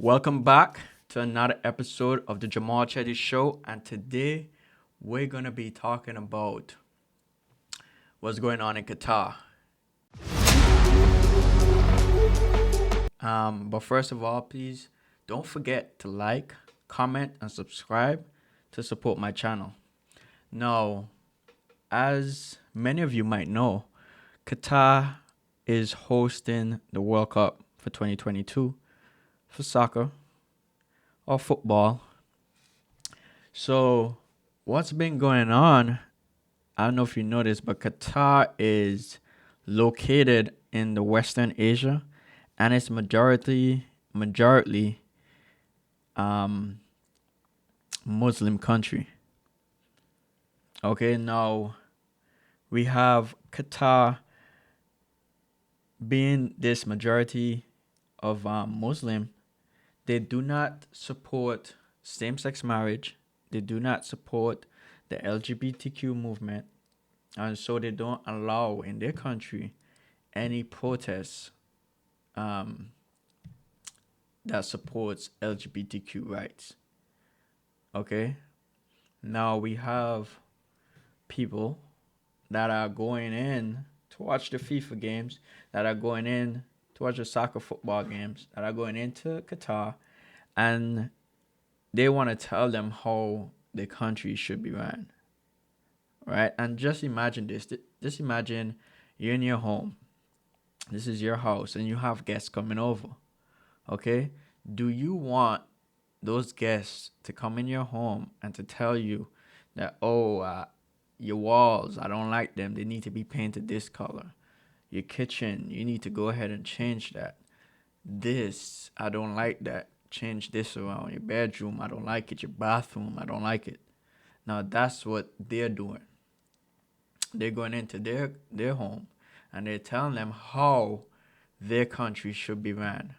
Welcome back to another episode of the Jamal Chetty Show, and today we're gonna be talking about what's going on in Qatar. But first of all, please don't forget to like, comment, and subscribe to support my channel. Now, as many of you might know, Qatar is hosting the World Cup for 2022 for soccer or football. So, what's been going on? I don't know if you noticed, but Qatar is located in the Western Asia, and it's majority um Muslim country. Okay, now we have Qatar being this majority of Muslim. They do not support same-sex marriage. They do not support the LGBTQ movement, and so they don't allow in their country any protests um, that supports LGBTQ rights. Okay, now we have people that are going in to watch the FIFA games, that are going in to watch the soccer football games, that are going into Qatar, and they want to tell them how the country should be run, right? And just imagine this. Just imagine you're in your home. This is your house, and you have guests coming over. Okay? Do you want those guests to come in your home and to tell you that, your walls, I don't like them. They need to be painted this color. Your kitchen, you need to go ahead and change that. This, I don't like that. Change this around. Your bedroom, I don't like it. Your bathroom, I don't like it. Now that's what they're doing. They're going into their home and they're telling them how their country should be ran.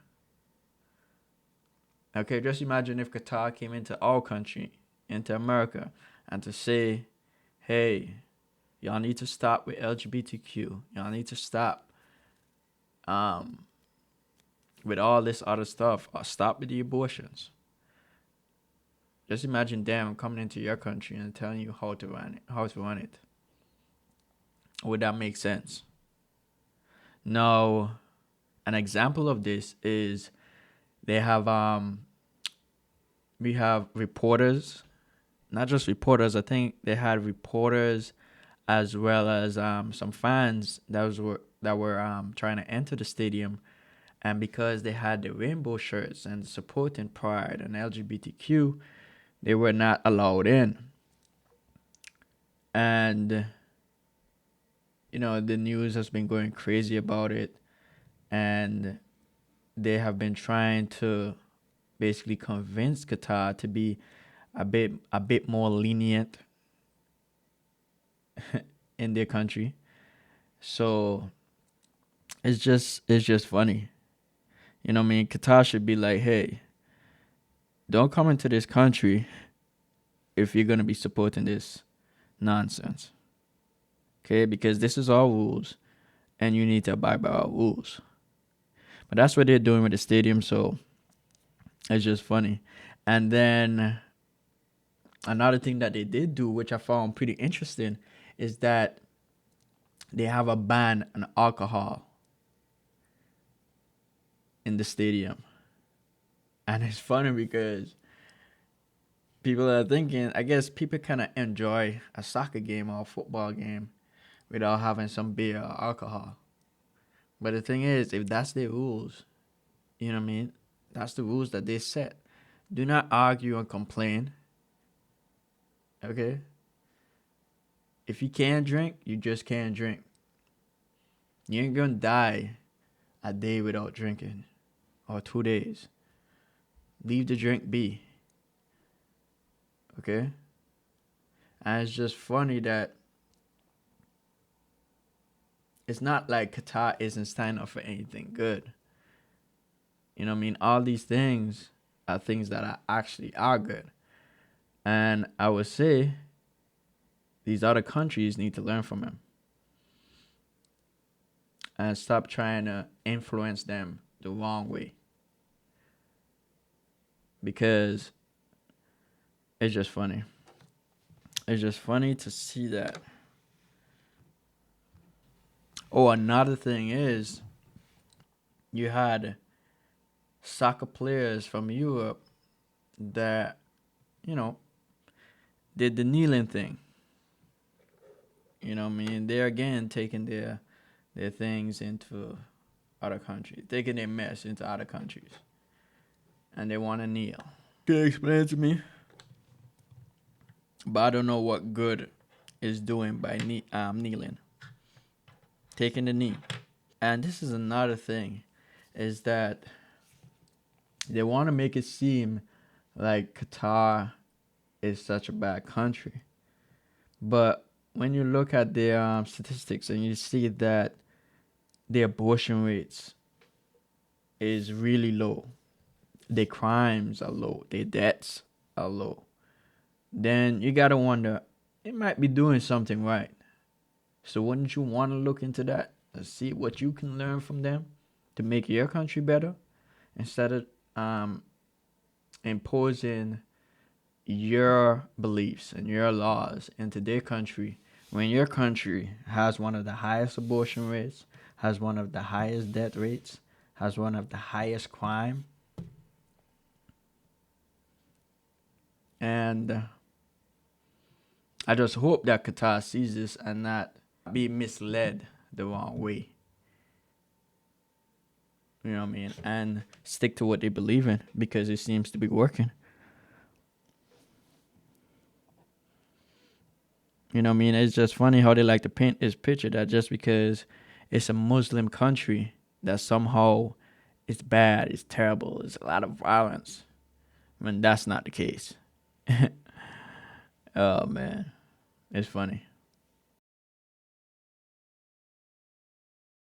Okay, just imagine if Qatar came into our country, into America, and to say, hey, y'all need to stop with LGBTQ. Y'all need to stop um, with all this other stuff. Or stop with the abortions. Just imagine them coming into your country and telling you how to run it. Would that make sense? Now, an example of this is they have we have reporters, not just reporters. I think they had reporters as well as some fans that were trying to enter the stadium, and because they had the rainbow shirts and supporting Pride and LGBTQ, they were not allowed in. And the news has been going crazy about it, and they have been trying to basically convince Qatar to be a bit more lenient in their country. So it's just funny. I mean, Qatar should be like, hey, don't come into this country if you're gonna be supporting this nonsense. Okay, because this is our rules and you need to abide by our rules. But that's what they're doing with the stadium, so it's just funny. And then another thing that they did do, which I found pretty interesting, is that they have a ban on alcohol in the stadium. And it's funny because people are thinking, I guess people kind of enjoy a soccer game or a football game without having some beer or alcohol. But the thing is, if that's their rules, you know what I mean? That's the rules that they set. Do not argue and complain. Okay? If you can't drink, you just can't drink. You ain't gonna die a day without drinking or 2 days. Leave the drink be. Okay? And it's just funny that it's not like Qatar isn't standing up for anything good. You know what I mean? All these things are things that are good. And I would say these other countries need to learn from him and stop trying to influence them the wrong way. because it's just funny. It's just funny to see that. Oh, another thing is you had soccer players from Europe that, you know, did the kneeling thing. You know what I mean? They're again taking their things into other countries, taking their mess into other countries, and they want to kneel. Can you explain to me? But I don't know what good is doing by kneeling, taking the knee. And this is another thing, is that they want to make it seem like Qatar is such a bad country. But when you look at their statistics and you see that their abortion rates is really low, their crimes are low, their debts are low, then you gotta wonder, it might be doing something right. So wouldn't you want to look into that and see what you can learn from them to make your country better, instead of imposing your beliefs and your laws into their country, when your country has one of the highest abortion rates, has one of the highest death rates, has one of the highest crime, and I just hope that Qatar sees this and not be misled the wrong way. You know what I mean? And stick to what they believe in, because it seems to be working. You know what I mean? It's just funny how they like to paint this picture that just because it's a Muslim country, that somehow it's bad, it's terrible, it's a lot of violence. I mean, that's not the case. Oh, man. It's funny.